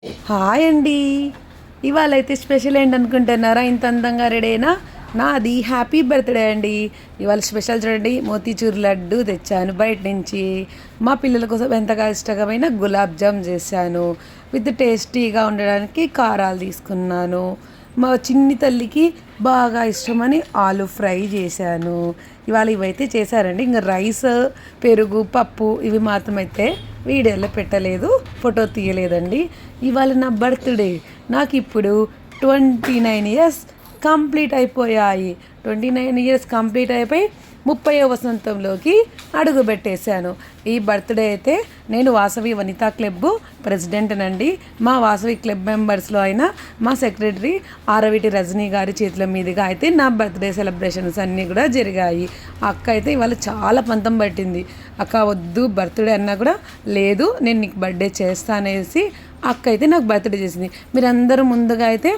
Hi అండి. ఇవాళ అయితే స్పెషల్ ఏంటనుకుంటున్నారా? ఇంత అందంగా రెడీ అయినా నాది హ్యాపీ బర్త్డే అండి. ఇవాళ స్పెషల్ చూడండి, మోతీచూర్ లడ్డు తెచ్చాను బయట నుంచి. మా పిల్లల కోసం ఎంతగా ఇష్టమైన గులాబ్ జామ్ చేశాను. విత్ టేస్టీగా ఉండడానికి కారాలు తీసుకున్నాను. మా చిన్ని తల్లికి బాగా ఇష్టమని ఆలు ఫ్రై చేశాను. ఇవాళ ఇవైతే చేశారండి. ఇంకా రైస్, పెరుగు, పప్పు ఇవి మాత్రమైతే వీడియోలో పెట్టలేదు, ఫోటో తీయలేదండి. ఇవాళ నా బర్త్డే. నాకు ఇప్పుడు 29 ఇయర్స్ కంప్లీట్ అయిపోయాయి. 29 ఇయర్స్ కంప్లీట్ అయిపోయి 30వ వసంతంలోకి అడుగు పెట్టేశాను. ఈ బర్త్డే అయితే నేను వాసవి వనితా క్లబ్ ప్రెసిడెంట్నండి. మా వాసవి క్లబ్ మెంబర్స్లో అయినా మా సెక్రటరీ ఆరవిటి రజనీ గారి చేతుల మీదుగా అయితే నా బర్త్డే సెలబ్రేషన్స్ అన్నీ కూడా జరిగాయి. అక్క అయితే ఇవాళ చాలా పంతం పట్టింది. అక్క వద్దు బర్త్డే అన్నా కూడా లేదు, నేను నీకు బర్త్డే చేస్తానేసి అక్క అయితే నాకు బర్త్డే చేసింది. మీరందరూ ముందుగా అయితే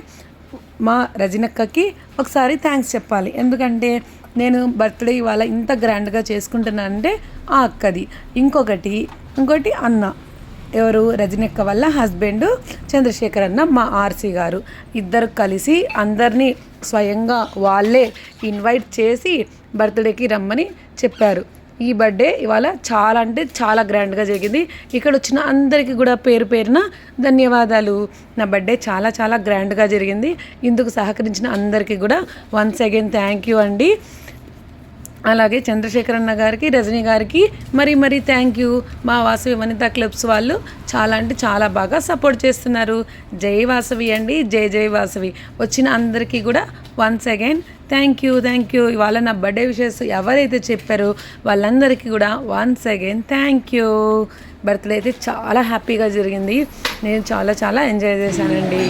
మా రజనక్కకి ఒకసారి థ్యాంక్స్ చెప్పాలి. ఎందుకంటే నేను బర్త్డే ఇవాళ ఇంత గ్రాండ్గా చేసుకుంటున్నానంటే ఆ అక్కది. ఇంకోటి అన్న, ఎవరు, రజనక్క వల్ల హస్బెండ్ చంద్రశేఖర్ అన్న, మా ఆర్సీ గారు ఇద్దరు కలిసి అందరినీ స్వయంగా వాళ్ళే ఇన్వైట్ చేసి బర్త్డేకి రమ్మని చెప్పారు. ఈ బర్త్డే ఇవాళ చాలా అంటే చాలా గ్రాండ్గా జరిగింది. ఇక్కడ వచ్చిన అందరికీ కూడా పేరు పేరున ధన్యవాదాలు. నా బర్త్డే చాలా చాలా గ్రాండ్గా జరిగింది. ఇందుకు సహకరించిన అందరికీ కూడా వన్స్ అగైన్ థ్యాంక్ యూ అండి. అలాగే చంద్రశేఖర్ అన్న గారికి, రజనీ గారికి మరీ థ్యాంక్ యూ. మా వాసవి వనితా క్లబ్స్ వాళ్ళు చాలా అంటే చాలా బాగా సపోర్ట్ చేస్తున్నారు. జై వాసవి అండి, జై జై వాసవి. వచ్చిన అందరికీ కూడా వన్స్ అగైన్ థ్యాంక్ యూ. ఇవాళ నా బర్త్డే విషెస్ ఎవరైతే చెప్పారో వాళ్ళందరికీ కూడా once again thank you. Birthday అయితే చాలా హ్యాపీగా జరిగింది. నేను చాలా చాలా ఎంజాయ్ చేశానండి.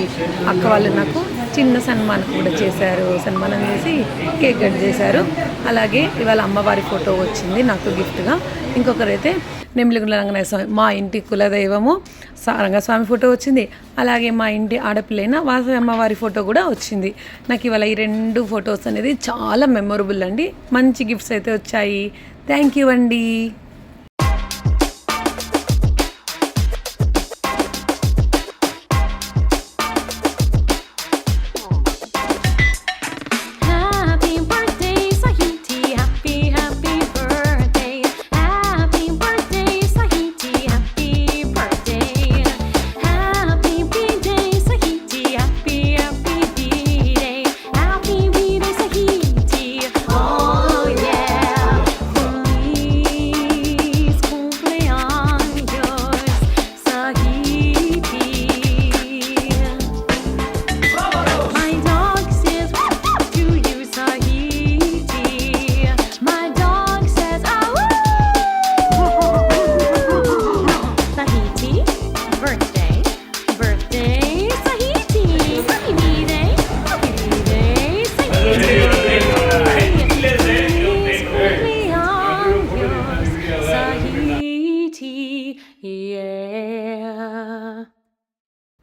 అక్క వాళ్ళు నాకు చిన్న సన్మానం కూడా చేశారు. సన్మానం చేసి కేక్ కట్ చేశారు. అలాగే ఇవాళ అమ్మవారి ఫోటో వచ్చింది నాకు గిఫ్ట్గా. ఇంకొకరైతే నెమ్మిలిగుండ్ల రంగనాయ స్వామి, మా ఇంటి కులదైవము రంగస్వామి ఫోటో వచ్చింది. అలాగే మా ఇంటి ఆడపిల్లైన వాసవి అమ్మవారి ఫోటో కూడా వచ్చింది. నాకు ఇవాళ ఈ 2 ఫొటోస్ అనేది చాలా మెమొరబుల్ అండి. మంచి గిఫ్ట్స్ అయితే వచ్చాయి. థ్యాంక్ యూ అండి.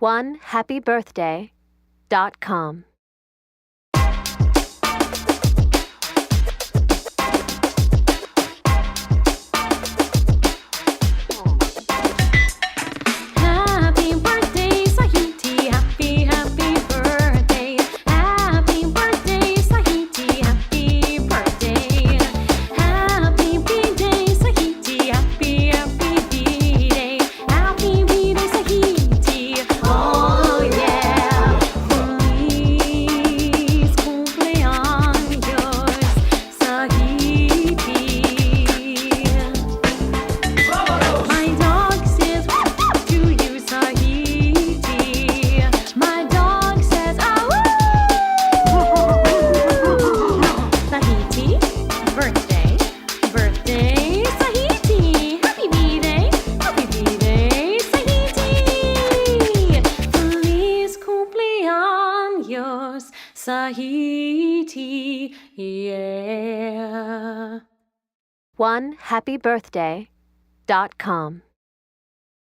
onehappybirthday.com Sahiti, yeah. onehappybirthday.com